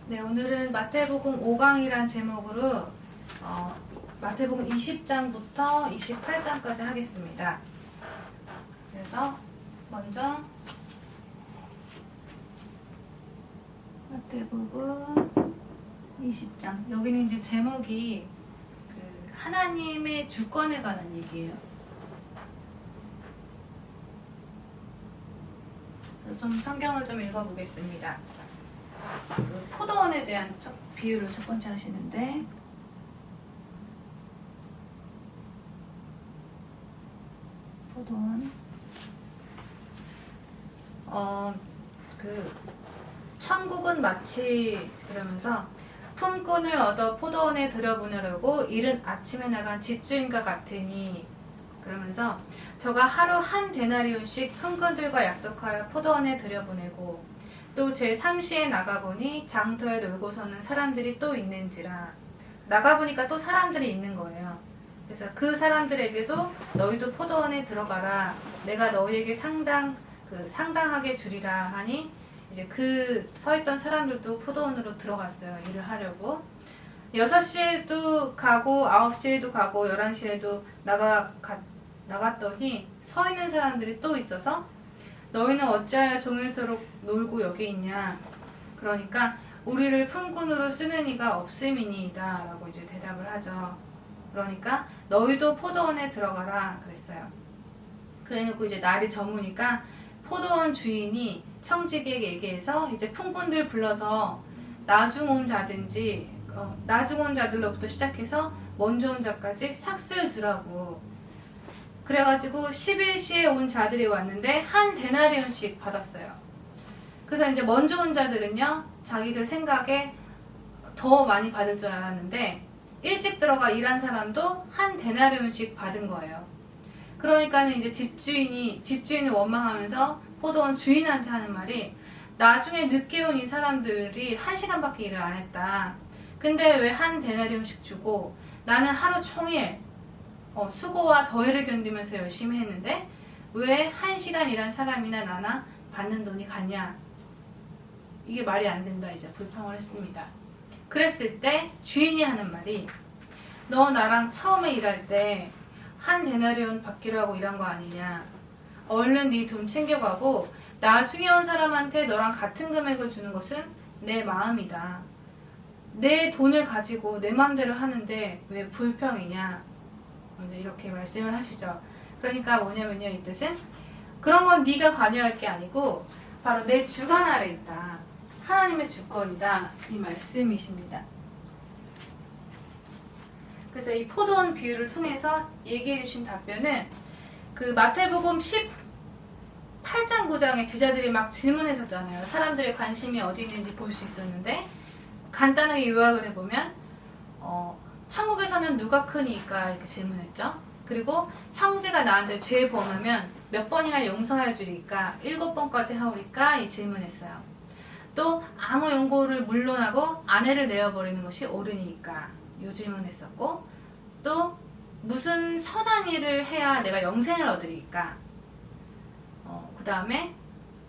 네, 오늘은 마태복음 5강이란 제목으로 마태복음 20장부터 28장까지 하겠습니다. 그래서 먼저 마태복음 20장, 여기는 이제 제목이 하나님의 주권에 관한 얘기예요. 그래서 좀 성경을 좀 읽어보겠습니다. 포도원에 대한 비유를 첫 번째 하시는데, 포도원 천국은 마치 그러면서 품꾼을 얻어 포도원에 들여보내려고 이른 아침에 나간 집주인과 같으니, 그러면서 저가 하루 한 데나리온씩 품꾼들과 약속하여 포도원에 들여보내고 또 제3시에 나가보니 장터에 놀고서는 사람들이 또 있는지라. 나가보니까 또 사람들이 있는 거예요. 그래서 그 사람들에게도 너희도 포도원에 들어가라, 내가 너희에게 상당하게 주리라 하니, 이제 그 서있던 사람들도 포도원으로 들어갔어요. 일을 하려고. 6시에도 가고 9시에도 가고 11시에도 나갔더니 서 있는 사람들이 또 있어서 너희는 어찌하여 종일토록 놀고 여기 있냐. 그러니까 우리를 품꾼으로 쓰는 이가 없음이니이다 라고 이제 대답을 하죠. 그러니까 너희도 포도원에 들어가라 그랬어요. 그래놓고 이제 날이 저무니까 포도원 주인이 청지기에게 얘기해서 이제 품꾼들 불러서 나중 온 자들로부터 시작해서 먼저 온 자까지 삭슬 주라고. 그래가지고 11시에 온 자들이 왔는데 한 데나리온씩 받았어요. 그래서 이제 먼저 온 자들은요, 자기들 생각에 더 많이 받을 줄 알았는데 일찍 들어가 일한 사람도 한 데나리온씩 받은 거예요. 그러니까는 이제 집주인이 원망하면서 포도원 주인한테 하는 말이, 나중에 늦게 온 이 사람들이 1시간밖에 일을 안 했다. 근데 왜 한 데나리온씩 주고 나는 하루 종일 수고와 더위를 견디면서 열심히 했는데 왜 1시간 일한 사람이나 나나 받는 돈이 같냐. 이게 말이 안 된다 이제 불평을 했습니다. 그랬을 때 주인이 하는 말이, 너 나랑 처음에 일할 때 한 데나리온 받기로 하고 일한 거 아니냐. 얼른 네 돈 챙겨가고 나중에 온 사람한테 너랑 같은 금액을 주는 것은 내 마음이다. 내 돈을 가지고 내 마음대로 하는데 왜 불평이냐. 이제 이렇게 말씀을 하시죠. 그러니까 뭐냐면요, 이 뜻은 그런 건 네가 관여할 게 아니고 바로 내 주관 아래 있다. 하나님의 주권이다. 이 말씀이십니다. 그래서 이 포도원 비유를 통해서 얘기해 주신 답변은 그 마태복음 18장 9장에 제자들이 막 질문했었잖아요. 사람들의 관심이 어디 있는지 볼 수 있었는데, 간단하게 요약을 해보면 천국에서는 누가 크니까 이렇게 질문했죠. 그리고 형제가 나한테 죄 범하면 몇 번이나 용서해 주리까? 7번까지 하오리까? 이 질문했어요. 또 아무 용고를 물론하고 아내를 내어버리는 것이 옳으니까? 이 질문했었고, 또 무슨 선한 일을 해야 내가 영생을 얻으리까? 그 다음에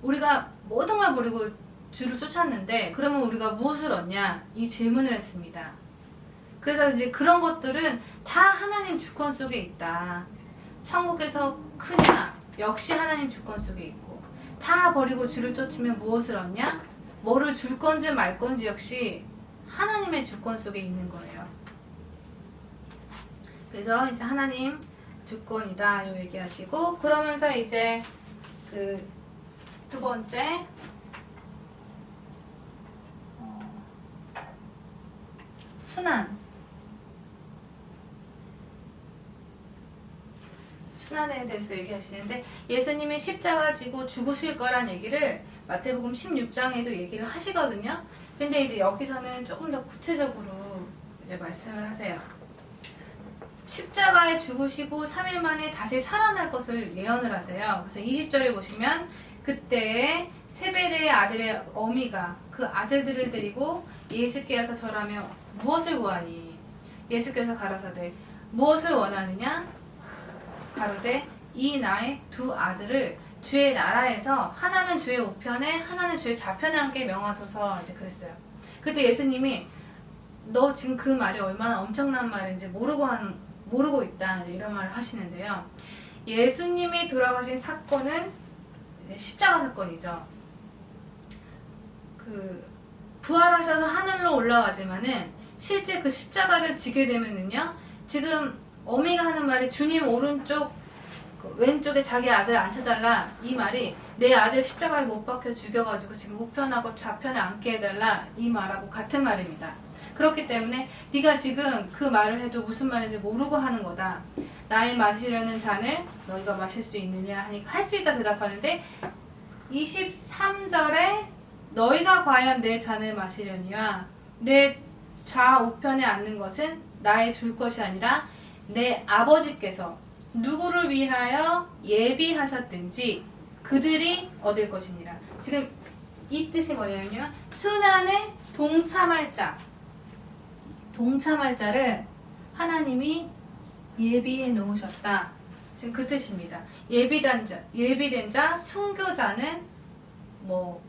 우리가 모든 걸 버리고 주를 쫓았는데 그러면 우리가 무엇을 얻냐? 이 질문을 했습니다. 그래서 이제 그런 것들은 다 하나님 주권 속에 있다. 천국에서 크냐? 역시 하나님 주권 속에 있고, 다 버리고 주를 쫓으면 무엇을 얻냐? 뭐를 줄 건지 말 건지 역시 하나님의 주권 속에 있는 거예요. 그래서 이제 하나님 주권이다 요 얘기하시고, 그러면서 이제 그 두 번째 순환에 대해서 얘기하시는데, 예수님이 십자가 지고 죽으실 거란 얘기를 마태복음 16장에도 얘기를 하시거든요. 근데 이제 여기서는 조금 더 구체적으로 이제 말씀을 하세요. 십자가에 죽으시고 3일 만에 다시 살아날 것을 예언을 하세요. 그래서 20절에 보시면, 그때 세베대의 아들의 어미가 그 아들들을 데리고 예수께 와서 절하며 무엇을 구하니? 예수께서 가라사대 무엇을 원하느냐? 가로되 이 나의 두 아들을 주의 나라에서 하나는 주의 우편에 하나는 주의 좌편에 함께 명하소서 이제 그랬어요. 그때 예수님이 너 지금 그 말이 얼마나 엄청난 말인지 모르고 있다, 이제 이런 말을 하시는데요. 예수님이 돌아가신 사건은 이제 십자가 사건이죠. 그 부활하셔서 하늘로 올라가지만은 실제 그 십자가를 지게 되면은요, 지금 어미가 하는 말이 주님 오른쪽 그 왼쪽에 자기 아들 앉혀달라, 이 말이 내 아들 십자가에 못 박혀 죽여가지고 지금 우편하고 좌편에 앉게 해달라, 이 말하고 같은 말입니다. 그렇기 때문에 네가 지금 그 말을 해도 무슨 말인지 모르고 하는 거다. 나의 마시려는 잔을 너희가 마실 수 있느냐 하니까 할 수 있다 대답하는데, 23절에 너희가 과연 내 잔을 마시려니와 내 좌우편에 앉는 것은 나의 줄 것이 아니라 내 아버지께서 누구를 위하여 예비하셨든지 그들이 얻을 것이니라. 지금 이 뜻이 뭐냐면요, 순환에 동참할 자를 하나님이 예비해 놓으셨다. 지금 그 뜻입니다. 예비된 자, 순교자는 뭐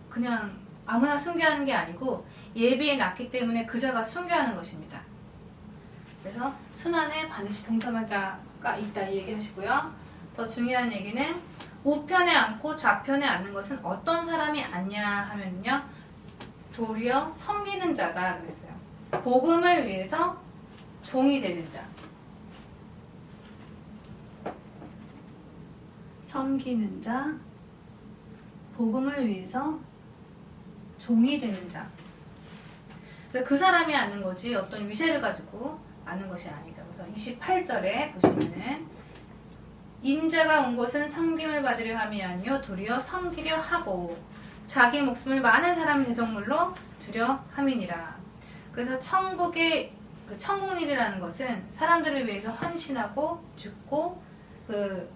그냥 아무나 순교하는 게 아니고 예비해 놨기 때문에 그 자가 순교하는 것입니다. 그래서 순환에 반드시 동참할 자가 있다, 이 얘기 하시고요. 더 중요한 얘기는 우편에 앉고 좌편에 앉는 것은 어떤 사람이 앉냐 하면요, 도리어 섬기는 자다 그랬어요. 복음을 위해서 종이 되는 자, 섬기는 자, 복음을 위해서 종이 되는 자. 그래서 그 사람이 앉는 거지 어떤 위세를 가지고 앉는 것이 아니죠. 그래서 28절에 보시면은 인자가 온 것은 섬김을 받으려 함이 아니요 도리어 섬기려 하고 자기 목숨을 많은 사람의 대속물로 주려 함이니라. 그래서 천국의 그 천국일이라는 것은 사람들을 위해서 헌신하고 죽고 그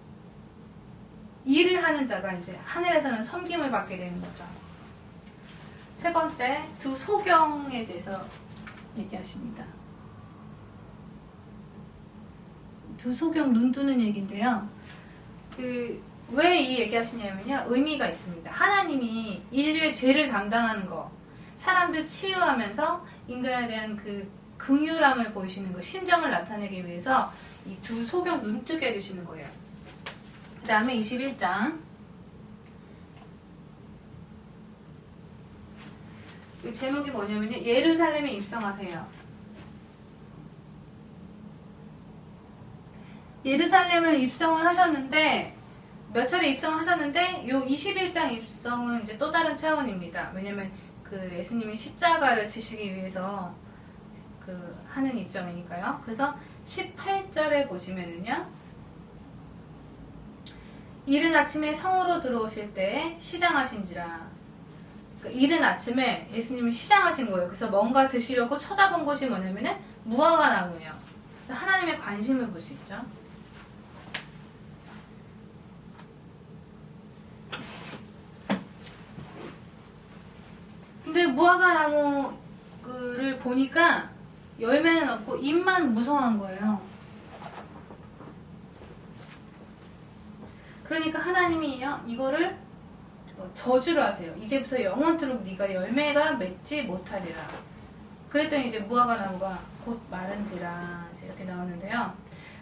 일을 하는 자가 이제 하늘에서는 섬김을 받게 되는 거죠. 세 번째, 두 소경에 대해서 얘기하십니다. 두 소경, 눈 뜨는 얘기인데요. 왜 이 얘기하시냐면요, 의미가 있습니다. 하나님이 인류의 죄를 담당하는 거, 사람들 치유하면서 인간에 대한 그 긍휼함을 보이시는 그 심정을 나타내기 위해서 이 두 소경 눈 뜨게 해주시는 거예요. 그 다음에 21장. 이 제목이 뭐냐면요, 예루살렘에 입성하세요. 예루살렘을 입성을 하셨는데, 몇 차례 입성하셨는데, 요 21장 입성은 이제 또 다른 차원입니다. 왜냐면 그 예수님이 십자가를 지시기 위해서 그 하는 입장이니까요. 그래서 18절에 보시면은요, 이른 아침에 성으로 들어오실 때 시장하신지라. 이른 아침에 예수님이 시장하신 거예요. 그래서 뭔가 드시려고 쳐다본 곳이 뭐냐면은 무화과 나무예요. 하나님의 관심을 볼 수 있죠. 근데 무화과 나무를 보니까 열매는 없고 잎만 무성한 거예요. 그러니까 하나님이요, 이거를 저주를 하세요. 이제부터 영원토록 네가 열매가 맺지 못하리라. 그랬더니 이제 무화과 나무가 곧 마른지라 이렇게 나오는데요.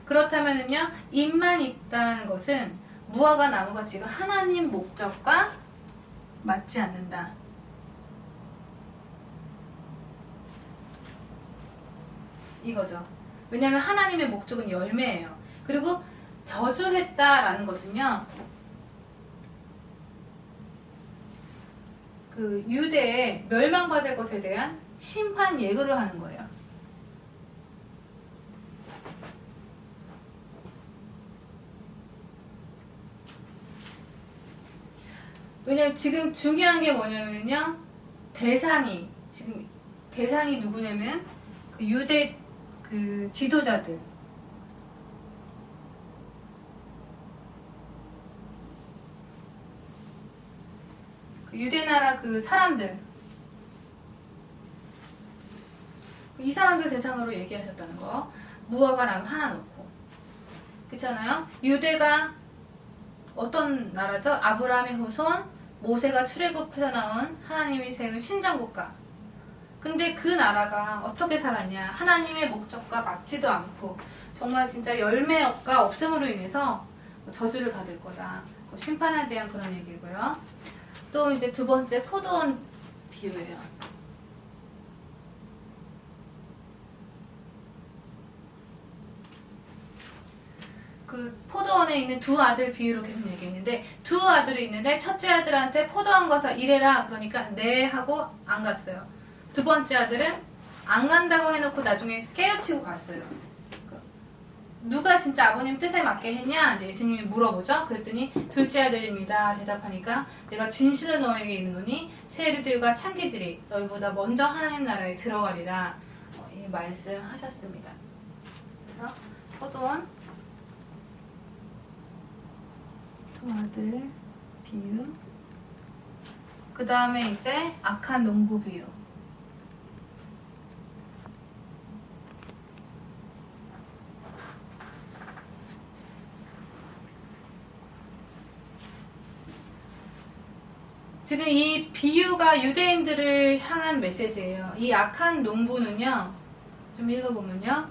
그렇다면은요, 잎만 있다는 것은 무화과 나무가 지금 하나님 목적과 맞지 않는다. 이거죠. 왜냐하면 하나님의 목적은 열매예요. 그리고 저주했다라는 것은요, 그 유대에 멸망받을 것에 대한 심판 예고를 하는 거예요. 왜냐면 지금 중요한 게 뭐냐면요, 대상이 누구냐면 그 유대 그 지도자들, 그 유대 나라 그 사람들, 이 사람들 대상으로 얘기하셨다는 거. 무화과 나무 하나 놓고, 그렇잖아요. 유대가 어떤 나라죠? 아브라함의 후손, 모세가 출애굽해서 나온 하나님이 세운 신정국가. 근데 그 나라가 어떻게 살았냐? 하나님의 목적과 맞지도 않고 정말 진짜 열매가 없음으로 인해서 저주를 받을 거다. 심판에 대한 그런 얘기고요. 또 이제 두 번째 포도원 비유예요. 그 포도원에 있는 두 아들 비유로 계속 얘기했는데 두 아들이 있는데 첫째 아들한테 포도원 가서 일해라 그러니까 네 하고 안 갔어요. 두 번째 아들은 안 간다고 해놓고 나중에 깨우치고 갔어요. 누가 진짜 아버님 뜻에 맞게 했냐? 이제 예수님이 물어보죠. 그랬더니 둘째 아들입니다. 대답하니까 내가 진실로 너에게 이르노니 새에르들과 창기들이 너희보다 먼저 하나님 나라에 들어가리라. 이 말씀하셨습니다. 그래서 포도원 두 아들 비유. 그 다음에 이제 악한 농부 비유. 지금 이 비유가 유대인들을 향한 메시지예요. 이 악한 농부는요, 좀 읽어보면요,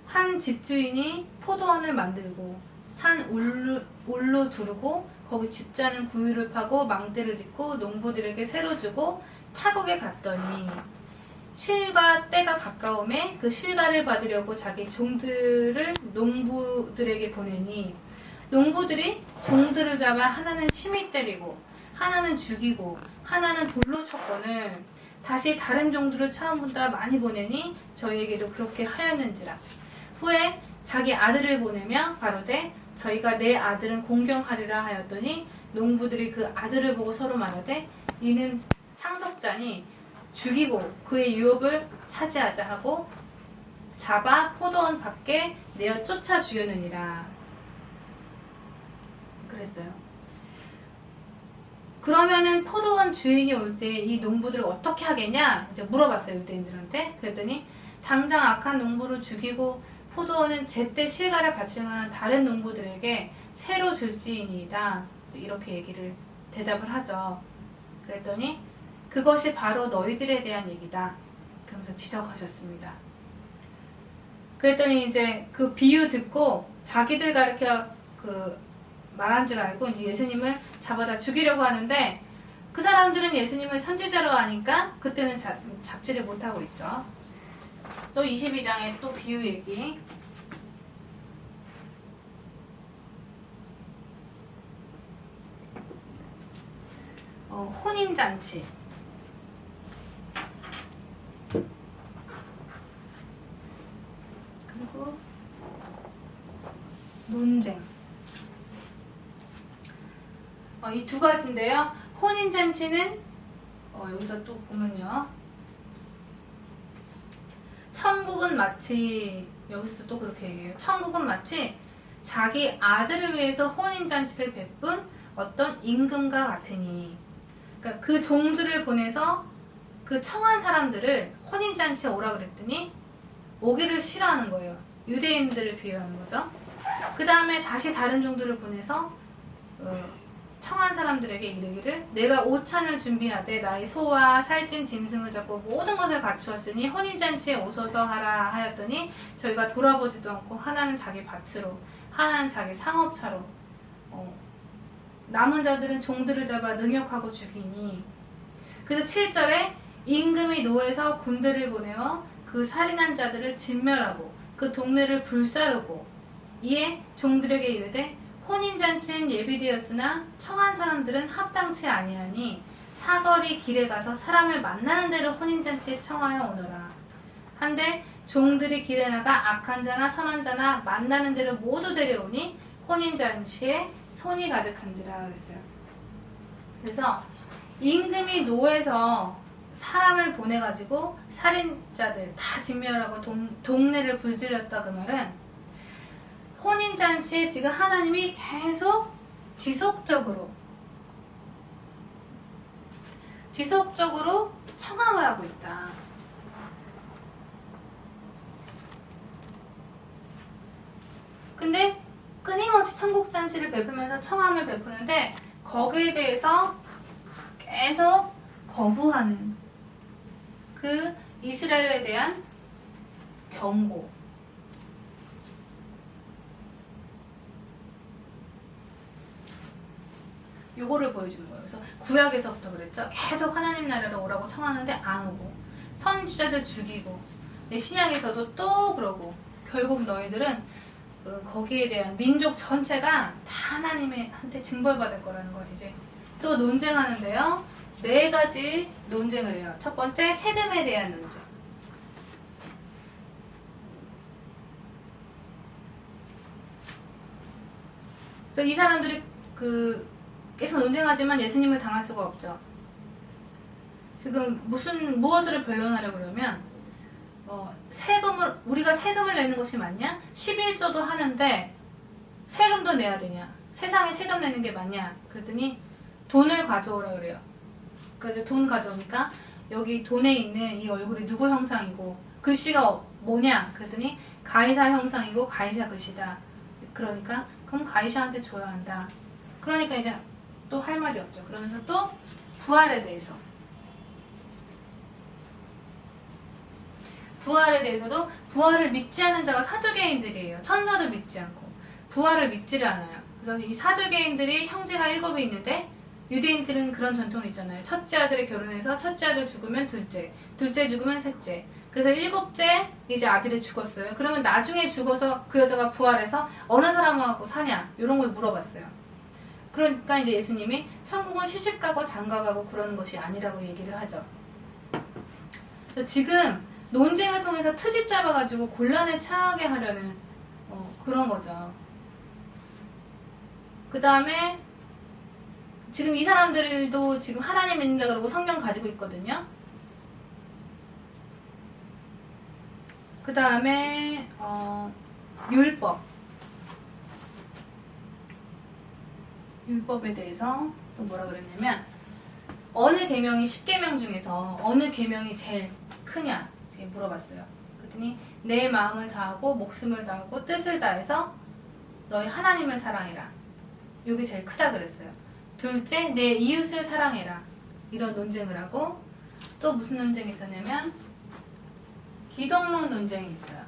한 집주인이 포도원을 만들고 산 울로 두르고 거기 집자는 구유를 파고 망대를 짓고 농부들에게 새로 주고 타국에 갔더니 실과 때가 가까움에 그 실과를 받으려고 자기 종들을 농부들에게 보내니 농부들이 종들을 잡아 하나는 심히 때리고 하나는 죽이고 하나는 돌로 쳤거늘 다시 다른 종들을 처음보다 많이 보내니 저희에게도 그렇게 하였는지라. 후에 자기 아들을 보내며 가로되 저희가 내 아들은 공경하리라 하였더니 농부들이 그 아들을 보고 서로 말하되 이는 상속자니 죽이고 그의 유업을 차지하자 하고 잡아 포도원 밖에 내어 쫓아 죽였느니라. 그랬어요. 그러면은 포도원 주인이 올 때 이 농부들을 어떻게 하겠냐? 이제 물어봤어요, 유대인들한테. 그랬더니 당장 악한 농부를 죽이고 포도원은 제때 실과를 바칠 만한 다른 농부들에게 새로 줄지이니이다. 이렇게 얘기를 대답을 하죠. 그랬더니 그것이 바로 너희들에 대한 얘기다. 그러면서 지적하셨습니다. 그랬더니 이제 그 비유 듣고 자기들 가르쳐 말한 줄 알고 이제 예수님을 잡아다 죽이려고 하는데 그 사람들은 예수님을 선지자로 아니까 그때는 잡지를 못하고 있죠. 또 22장에 또 비유 얘기. 혼인잔치. 그리고 논쟁. 이 두 가지인데요. 혼인잔치는 여기서 또 보면요. 천국은 마치 여기서 또 그렇게 얘기해요. 천국은 마치 자기 아들을 위해서 혼인잔치를 베푼 어떤 임금과 같으니. 그러니까 그 종들을 보내서 그 청한 사람들을 혼인잔치에 오라 그랬더니 오기를 싫어하는 거예요. 유대인들을 비유하는 거죠. 그 다음에 다시 다른 종들을 보내서 청한 사람들에게 이르기를 내가 오찬을 준비하되 나의 소와 살찐 짐승을 잡고 모든 것을 갖추었으니 혼인잔치에 오소서 하라 하였더니 저희가 돌아보지도 않고 하나는 자기 밭으로 하나는 자기 상업차로 남은 자들은 종들을 잡아 능욕하고 죽이니. 그래서 7절에 임금이 노에서 군대를 보내어 그 살인한 자들을 진멸하고 그 동네를 불사르고 이에 종들에게 이르되 혼인잔치는 예비되었으나 청한 사람들은 합당치 아니하니 사거리 길에 가서 사람을 만나는 대로 혼인잔치에 청하여 오너라. 한데 종들이 길에 나가 악한 자나 선한 자나 만나는 대로 모두 데려오니 혼인잔치에 손이 가득한지라 그랬어요. 그래서 임금이 노에서 사람을 보내가지고 살인자들 다 진멸하고 동네를 불질렀다 그 말은 혼인잔치에 지금 하나님이 계속 지속적으로 청함을 하고 있다. 근데 끊임없이 천국잔치를 베풀면서 청함을 베푸는데 거기에 대해서 계속 거부하는 그 이스라엘에 대한 경고. 요거를 보여주는 거예요. 그래서 구약에서부터 그랬죠. 계속 하나님 나라로 오라고 청하는데 안 오고 선지자들 죽이고, 신약에서도 또 그러고, 결국 너희들은 거기에 대한 민족 전체가 다 하나님한테 징벌받을 거라는 걸 이제 또 논쟁하는데요. 4가지 논쟁을 해요. 첫 번째, 세금에 대한 논쟁. 그래서 이 사람들이 계속 논쟁하지만 예수님을 당할 수가 없죠. 지금 무엇을 변론하려고 그러면, 우리가 세금을 내는 것이 맞냐? 11조도 하는데 세금도 내야 되냐? 세상에 세금 내는 게 맞냐? 그랬더니 돈을 가져오라 그래요. 그래서 돈 가져오니까 여기 돈에 있는 이 얼굴이 누구 형상이고 글씨가 뭐냐? 그랬더니 가이사 형상이고 가이사 글씨다. 그러니까 그럼 가이사한테 줘야 한다. 그러니까 이제 또 할 말이 없죠. 그러면서 또 부활에 대해서도 부활을 믿지 않는 자가 사두개인들이에요. 천사도 믿지 않고 부활을 믿지를 않아요. 그래서 이 사두개인들이 형제가 7이 있는데, 유대인들은 그런 전통이 있잖아요. 첫째 아들이 결혼해서 첫째 아들 죽으면 둘째, 둘째 죽으면 셋째. 그래서 7째 이제 아들이 죽었어요. 그러면 나중에 죽어서 그 여자가 부활해서 어느 사람하고 사냐? 이런 걸 물어봤어요. 그러니까 이제 예수님이 천국은 시집가고 장가가고 그러는 것이 아니라고 얘기를 하죠. 그래서 지금 논쟁을 통해서 트집 잡아가지고 곤란에 처하게 하려는 그런 거죠. 그 다음에 지금 이 사람들도 지금 하나님 믿는다 그러고 성경 가지고 있거든요. 그 다음에 율법에 대해서 또 뭐라 그랬냐면, 어느 계명이 10계명 중에서 어느 계명이 제일 크냐 물어봤어요. 그랬더니 내 마음을 다하고 목숨을 다하고 뜻을 다해서 너희 하나님을 사랑해라. 이게 제일 크다 그랬어요. 둘째, 내 이웃을 사랑해라. 이런 논쟁을 하고, 또 무슨 논쟁이 있었냐면 기독론 논쟁이 있어요.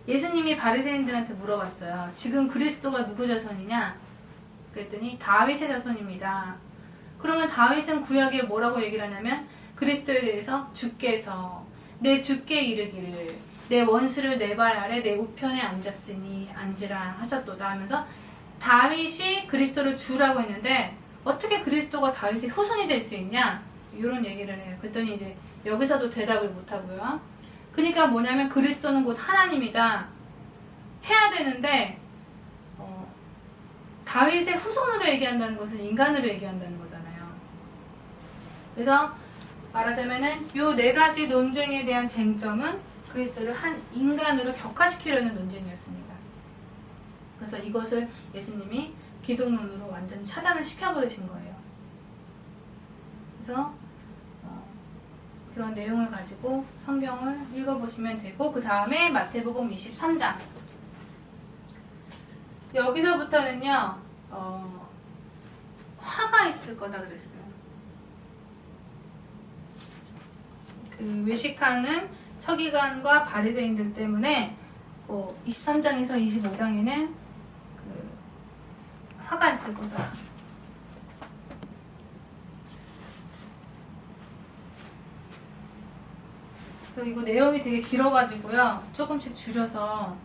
예수님이 바리새인들한테 물어봤어요. 지금 그리스도가 누구 자손이냐? 그랬더니 다윗의 자손입니다. 그러면 다윗은 구약에 뭐라고 얘기를 하냐면, 그리스도에 대해서 주께서 내 주께 이르기를 내 원수를 내 발 아래 내 우편에 앉았으니 앉으라 하셨도다 하면서 다윗이 그리스도를 주라고 했는데, 어떻게 그리스도가 다윗의 후손이 될 수 있냐? 이런 얘기를 해요. 그랬더니 이제 여기서도 대답을 못하고요. 그러니까 뭐냐면 그리스도는 곧 하나님이다 해야 되는데, 다윗의 후손으로 얘기한다는 것은 인간으로 얘기한다는 거잖아요. 그래서 말하자면은 요 4가지 논쟁에 대한 쟁점은 그리스도를 한 인간으로 격화시키려는 논쟁이었습니다. 그래서 이것을 예수님이 기독론으로 완전히 차단을 시켜버리신 거예요. 그래서 그런 내용을 가지고 성경을 읽어보시면 되고, 그 다음에 마태복음 23장. 여기서부터는요, 화가 있을 거다 그랬어요. 그 외식하는 서기관과 바리새인들 때문에 23장에서 25장에는 화가 있을 거다. 이거 내용이 되게 길어가지고요, 조금씩 줄여서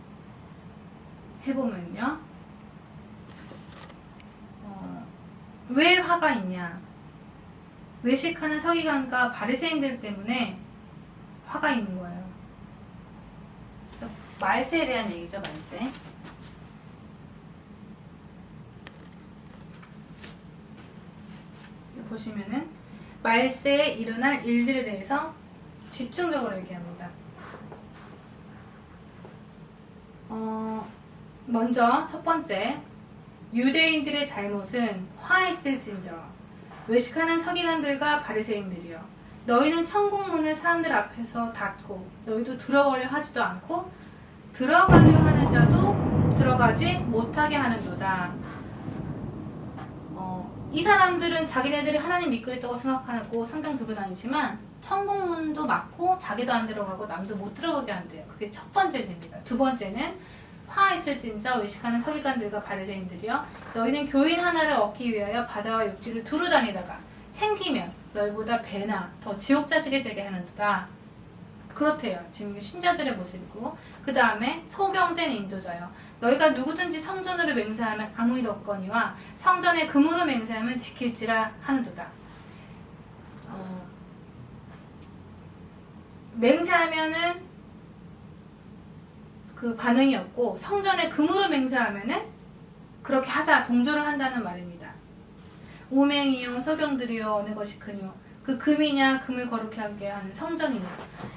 해보면요, 왜 화가 있냐? 외식하는 서기관과 바리새인들 때문에 화가 있는 거예요. 말세에 대한 얘기죠, 말세. 보시면은 말세에 일어날 일들에 대해서 집중적으로 얘기합니다. 먼저 첫 번째, 유대인들의 잘못은 화했을진저 외식하는 서기관들과 바리새인들이여, 너희는 천국 문을 사람들 앞에서 닫고 너희도 들어가려 하지도 않고 들어가려 하는 자도 들어가지 못하게 하는도다. 이 사람들은 자기네들이 하나님 믿고 있다고 생각하고 성경 들고 다니지만 천국문도 막고 자기도 안 들어가고 남도 못 들어가게 한대요. 그게 첫 번째 죄입니다. 두 번째는 화 있을진자 외식하는 서기관들과 바리새인들이여 너희는 교인 하나를 얻기 위하여 바다와 육지를 두루 다니다가 생기면 너희보다 배나 더 지옥 자식이 되게 하는도다. 그렇대요. 지금 신자들의 모습이고, 그 다음에 소경된 인도자요. 너희가 누구든지 성전으로 맹세하면 아무 일 없거니와 성전에 금으로 맹세하면 지킬지라 하는도다. 맹세하면은 그 반응이 없고 성전에 금으로 맹세하면은 그렇게 하자 동조를 한다는 말입니다. 우맹이요 소경들이요 어느 것이 크뇨 그 금이냐 금을 거룩하게 하는 성전이냐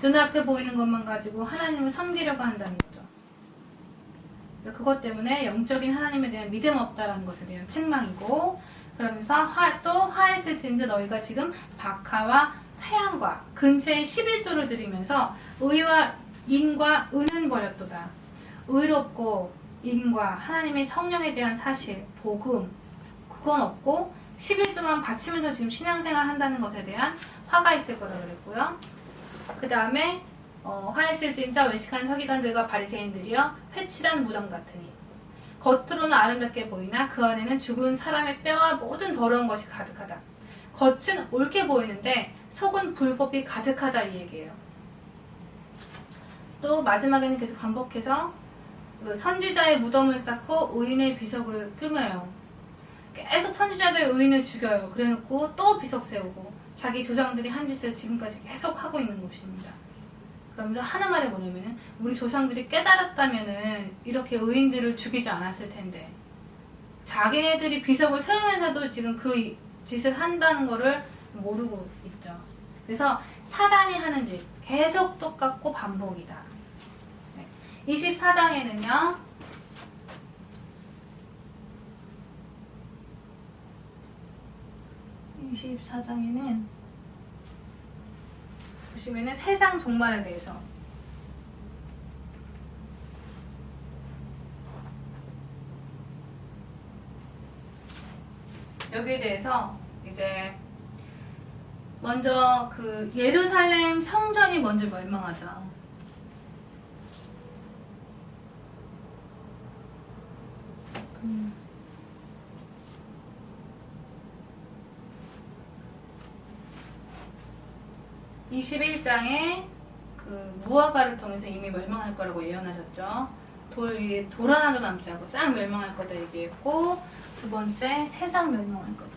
눈앞에 보이는 것만 가지고 하나님을 섬기려고 한다는 거죠. 그것 때문에 영적인 하나님에 대한 믿음 없다라는 것에 대한 책망이고, 그러면서 또 화했을진저 너희가 지금 박하와 회양과 근처에 11조를 드리면서 의와 인과 은은 버렸도다. 의롭고 인과 하나님의 성령에 대한 사실, 복음 그건 없고 11조만 바치면서 지금 신앙생활 한다는 것에 대한 화가 있을 거라고 그랬고요. 그 다음에 화했을진자 외식한 서기관들과 바리새인들이여 회칠한 무덤 같으니 겉으로는 아름답게 보이나 그 안에는 죽은 사람의 뼈와 모든 더러운 것이 가득하다. 겉은 옳게 보이는데 속은 불법이 가득하다 이 얘기예요. 또 마지막에는 계속 반복해서 그 선지자의 무덤을 쌓고 의인의 비석을 꾸며요. 계속 선지자들 의인을 죽여요. 그래놓고 또 비석 세우고 자기 조상들이 한 짓을 지금까지 계속 하고 있는 것입니다. 그러면서 하는 말이 뭐냐면은 우리 조상들이 깨달았다면은 이렇게 의인들을 죽이지 않았을 텐데 자기네들이 비석을 세우면서도 지금 그 짓을 한다는 거를 모르고 있죠. 그래서 사단이 하는 짓 계속 똑같고 반복이다. 24장에는요. 보시면은 세상 종말에 대해서 여기에 대해서 이제 먼저 그 예루살렘 성전이 먼저 멸망하죠. 음. 21장에 그 무화과를 통해서 이미 멸망할 거라고 예언하셨죠. 돌 위에 돌 하나도 남지 않고 싹 멸망할 거다 얘기했고, 두 번째 세상 멸망할 거다.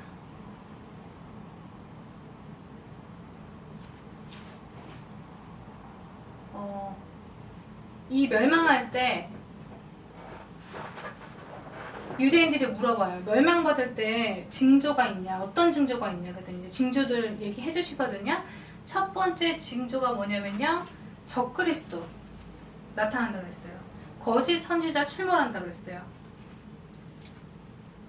이 멸망할 때 유대인들이 물어봐요. 멸망받을 때 징조가 있냐? 어떤 징조가 있냐? 그랬더니 이제 징조들 얘기해 주시거든요. 첫 번째 징조가 뭐냐면요. 적그리스도 나타난다 그랬어요. 거짓 선지자 출몰한다 그랬어요.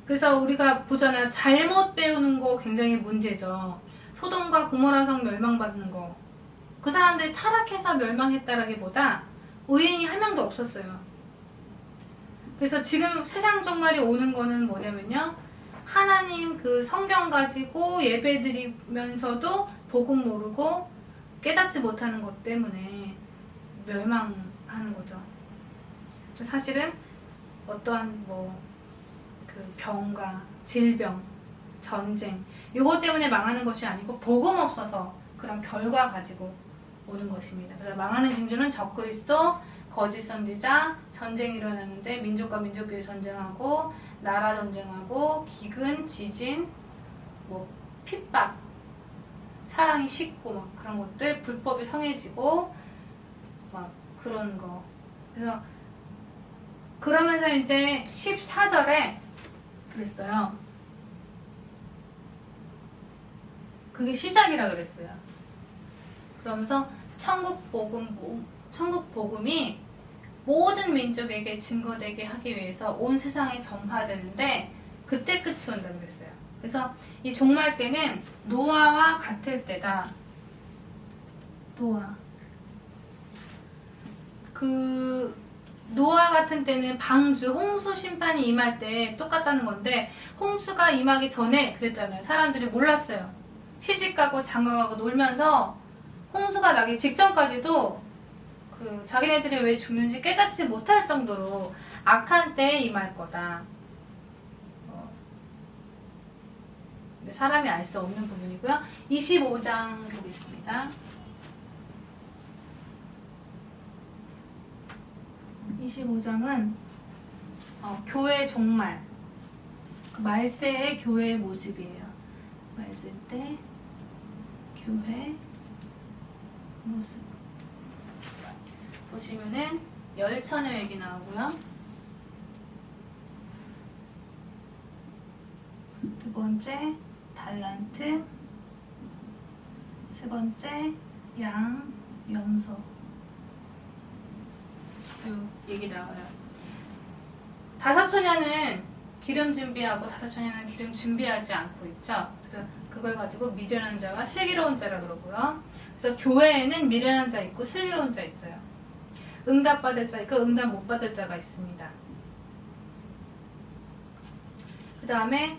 그래서 우리가 보잖아요. 잘못 배우는 거 굉장히 문제죠. 소돔과 고모라 성 멸망받는 거. 그 사람들이 타락해서 멸망했다라기보다 의인이 한 명도 없었어요. 그래서 지금 세상 종말이 오는 거는 뭐냐면요. 하나님 그 성경 가지고 예배 드리면서도 복음 모르고 깨닫지 못하는 것 때문에 멸망하는 거죠. 사실은 어떠한 그 병과 질병, 전쟁 이것 때문에 망하는 것이 아니고 복음 없어서 그런 결과 가지고 오는 것입니다. 그래서 망하는 징조는 적그리스도, 거짓 선지자, 전쟁이 일어나는데 민족과 민족끼리 전쟁하고 나라 전쟁하고 기근, 지진, 핍박, 사랑이 식고 막 그런 것들, 불법이 성해지고 막 그런 거. 그래서 그러면서 이제 14절에 그랬어요. 그게 시작이라 그랬어요. 그러면서 천국 복음이 모든 민족에게 증거되게 하기 위해서 온 세상에 전파되는데 그때 끝이 온다 그랬어요. 그래서 이 종말 때는 노아와 같을 때다. 노아. 그 노아 같은 때는 방주, 홍수 심판이 임할 때 똑같다는 건데 홍수가 임하기 전에 그랬잖아요. 사람들이 몰랐어요. 시집가고 장가가고 놀면서 홍수가 나기 직전까지도 그 자기네들이 왜 죽는지 깨닫지 못할 정도로 악한 때에 임할 거다. 사람이 알 수 없는 부분이고요. 25장 보겠습니다. 25장은 교회 종말, 말세의 교회의 모습이에요. 말세 때 교회 모습 보시면은 열처녀 얘기 나오고요. 두 번째 달란트, 세 번째 양, 염소 요 얘기 나와요. 다섯 처녀는 기름 준비하고 다섯 처녀는 기름 준비하지 않고 있죠. 그래서 그걸 가지고 미련한 자와 슬기로운 자라 그러고요. 그래서 교회에는 미련한 자 있고 슬기로운 자 있어요. 응답받을 자 있고 응답 못 받을 자가 있습니다. 그 다음에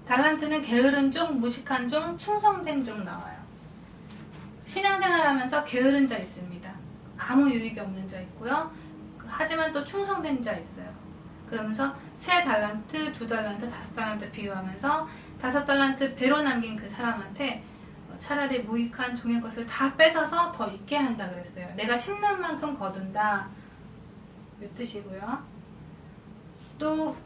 달란트는 게으른 종, 무식한 종, 충성된 종 나와요. 신앙생활하면서 게으른 자 있습니다. 아무 유익이 없는 자 있고요. 하지만 또 충성된 자 있어요. 그러면서 3달란트, 2달란트, 5달란트 비유하면서 5달란트 배로 남긴 그 사람한테 차라리 무익한 종의 것을 다 뺏어서 더 있게 한다 그랬어요. 내가 심는 만큼 거둔다. 이 뜻이고요. 또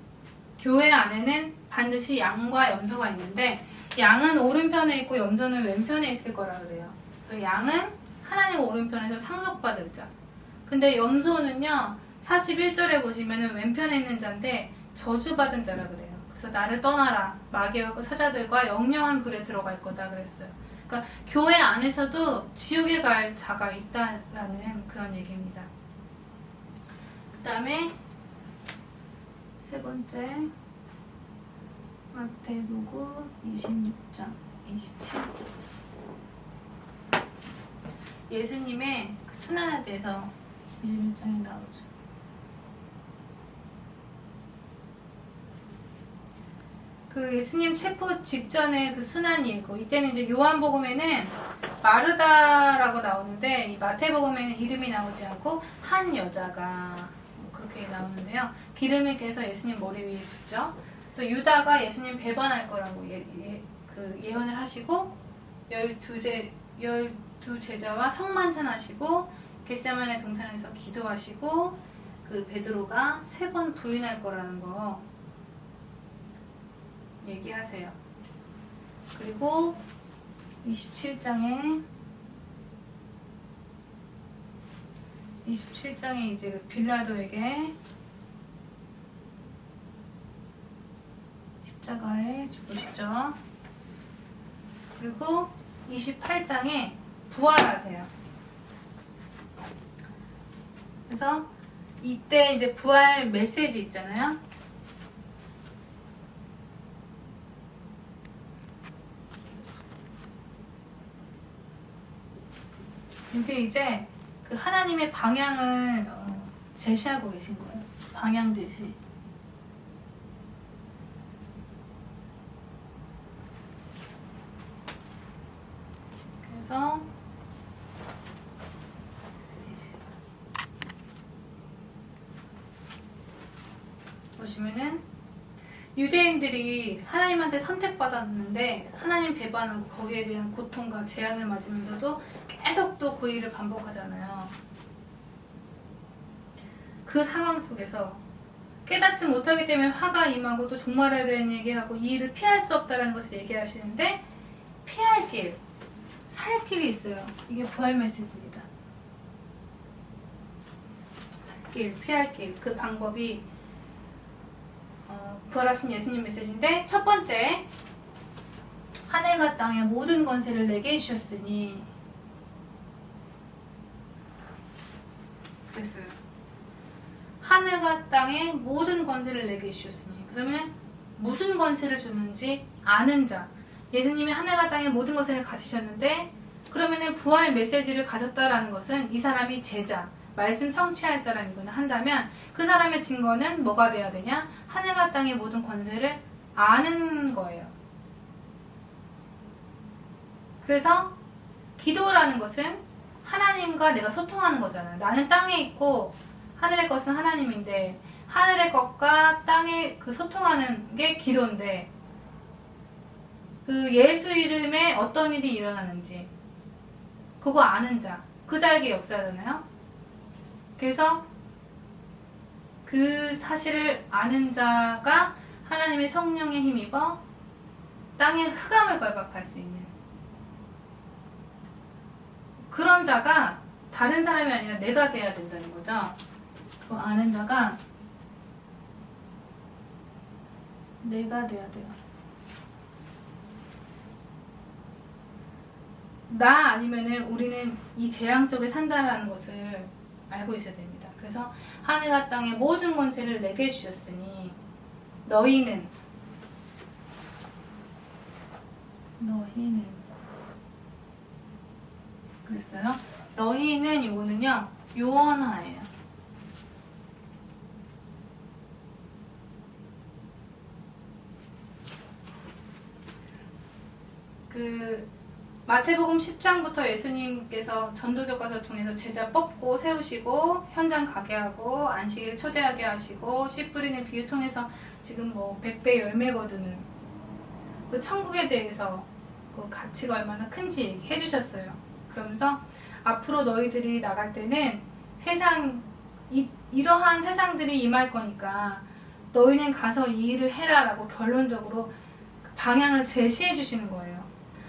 교회 안에는 반드시 양과 염소가 있는데 양은 오른편에 있고 염소는 왼편에 있을 거라 그래요. 양은 하나님 오른편에서 상속받을 자. 근데 염소는요 41절에 보시면은 왼편에 있는 자인데 저주받은 자라 그래요. 그래서 나를 떠나라 마귀와 그 사자들과 영영한 불에 들어갈 거다 그랬어요. 그러니까 교회 안에서도 지옥에 갈 자가 있다라는 그런 얘기입니다. 그 다음에 세 번째 마태복음 26장 27절 예수님의 그 순환에 대해서 21장에 나오죠. 그 예수님 체포 직전에 그 순환 예고, 이때는 이제 요한복음에는 마르다라고 나오는데 이 마태복음에는 이름이 나오지 않고 한 여자가 그렇게 나오는데요. 기름을 깨서 예수님 머리 위에 붓죠. 또 유다가 예수님 배반할 거라고 예언을 하시고 12 제자와 성만찬하시고 겟세마네 동산에서 기도하시고 그 베드로가 3번 부인할 거라는 거 얘기하세요. 그리고 27장에 이제 그 빌라도에게 십자가에 죽으시죠. 그리고 28장에 부활하세요. 그래서 이때 이제 부활 메시지 있잖아요. 이게 이제 그 하나님의 방향을 제시하고 계신 거예요. 방향 제시. 그래서 보시면은 유대인들이 하나님한테 선택받았는데 하나님 배반하고 거기에 대한 고통과 재앙을 맞으면서도 계속 또 그 일을 반복하잖아요. 그 상황 속에서 깨닫지 못하기 때문에 화가 임하고 또 종말에 대한 얘기하고 이 일을 피할 수 없다는 것을 얘기하시는데 피할 길, 살 길이 있어요. 이게 부활 메시지입니다. 살 길, 피할 길, 그 방법이 부활하신 예수님 메시지인데 첫 번째 하늘과 땅의 모든 권세를 내게 주셨으니 그랬어요. 하늘과 땅의 모든 권세를 내게 주셨으니 그러면 무슨 권세를 줬는지 아는 자 예수님이 하늘과 땅의 모든 권세를 가지셨는데 그러면은 부활 메시지를 가졌다라는 것은 이 사람이 제자 말씀 성취할 사람이거나 한다면 그 사람의 증거는 뭐가 돼야 되냐? 하늘과 땅의 모든 권세를 아는 거예요. 그래서 기도라는 것은 하나님과 내가 소통하는 거잖아요. 나는 땅에 있고 하늘의 것은 하나님인데 하늘의 것과 땅의 그 소통하는 게 기도인데 그 예수 이름에 어떤 일이 일어나는지 그거 아는 자, 그 자에게 역사잖아요. 그래서 그 사실을 아는 자가 하나님의 성령에 힘입어 땅의 흑암을 발박할 수 있는 그런 자가 다른 사람이 아니라 내가 돼야 된다는 거죠. 그 아는 자가 내가 돼야 돼요. 나 아니면은 우리는 이 재앙 속에 산다라는 것을 알고 있어야 됩니다. 그래서 하늘과 땅의 모든 권세를 내게 주셨으니 너희는 그랬어요. 너희는 이거는요 요원하예요. 그 마태복음 10장부터 예수님께서 전도교과서 통해서 제자 뽑고 세우시고 현장 가게 하고 안식일에 초대하게 하시고 씨 뿌리는 비유 통해서 지금 뭐 100배 열매거든요. 그 천국에 대해서 그 가치가 얼마나 큰지 얘기해 주셨어요. 그러면서 앞으로 너희들이 나갈 때는 이러한 세상들이 임할 거니까 너희는 가서 이 일을 해라 라고 결론적으로 그 방향을 제시해 주시는 거예요.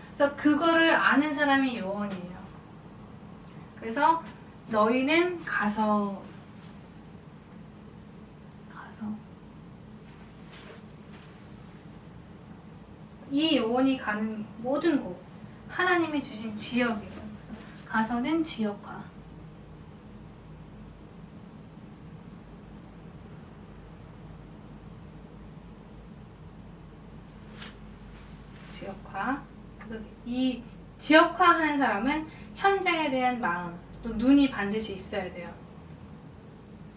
그래서 그거를 아는 사람이 요원이에요. 그래서 너희는 가서 이 요원이 가는 모든 곳 하나님이 주신 지역이에요. 그래서 가서는 지역화. 이 지역화하는 사람은 현장에 대한 마음, 또 눈이 반드시 있어야 돼요.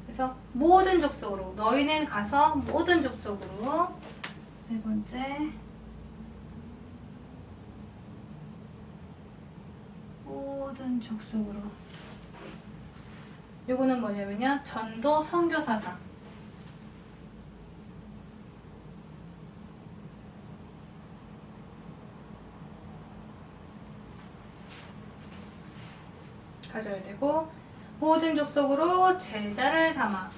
그래서 모든 족속으로 너희는 가서 모든 족속으로 네 번째 모든 족속으로 요거는 뭐냐면요 전도 선교 사상 가져야 되고 모든 족속으로 제자를 삼아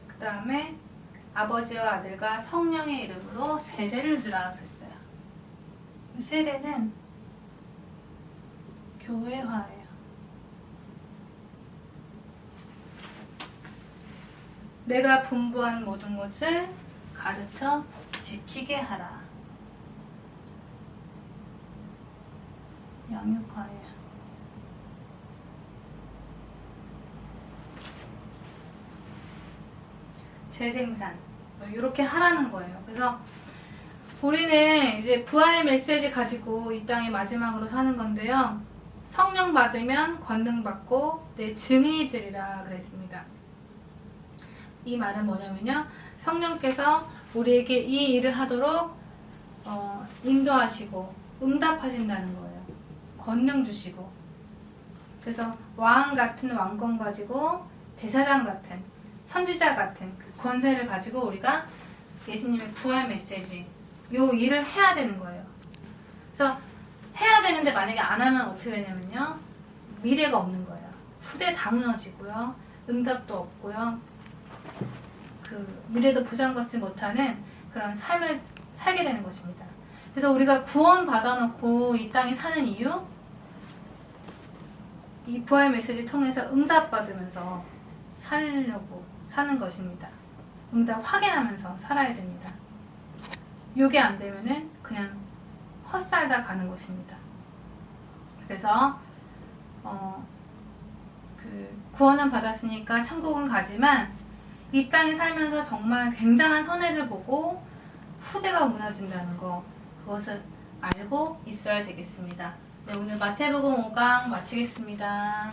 그 다음에 아버지와 아들과 성령의 이름으로 세례를 주라 그랬어요. 세례는 교회화예요. 내가 분부한 모든 것을 가르쳐 지키게 하라. 양육화예요. 재생산 이렇게 하라는 거예요. 그래서 우리는 이제 부활 메시지 가지고 이 땅의 마지막으로 사는 건데요. 성령 받으면 권능 받고 내 증인이 되리라 그랬습니다. 이 말은 뭐냐면요. 성령께서 우리에게 이 일을 하도록 인도하시고 응답하신다는 거예요. 권능 주시고. 그래서 왕 같은 왕권 가지고 제사장 같은 선지자 같은 그 권세를 가지고 우리가 예수님의 부활 메시지 요 일을 해야 되는 거예요. 그래서 해야 되는데 만약에 안 하면 어떻게 되냐면요. 미래가 없는 거예요. 후대 다 무너지고요. 응답도 없고요. 그 미래도 보장받지 못하는 그런 삶을 살게 되는 것입니다. 그래서 우리가 구원 받아놓고 이 땅에 사는 이유 이 부활 메시지 통해서 응답받으면서 살려고 사는 것입니다. 응답 확인하면서 살아야 됩니다. 이게 안 되면은 그냥 헛살다 가는 것입니다. 그래서 그 구원은 받았으니까 천국은 가지만 이 땅에 살면서 정말 굉장한 손해를 보고 후대가 무너진다는 거, 그것을 알고 있어야 되겠습니다. 네, 오늘 마태복음 5강 마치겠습니다.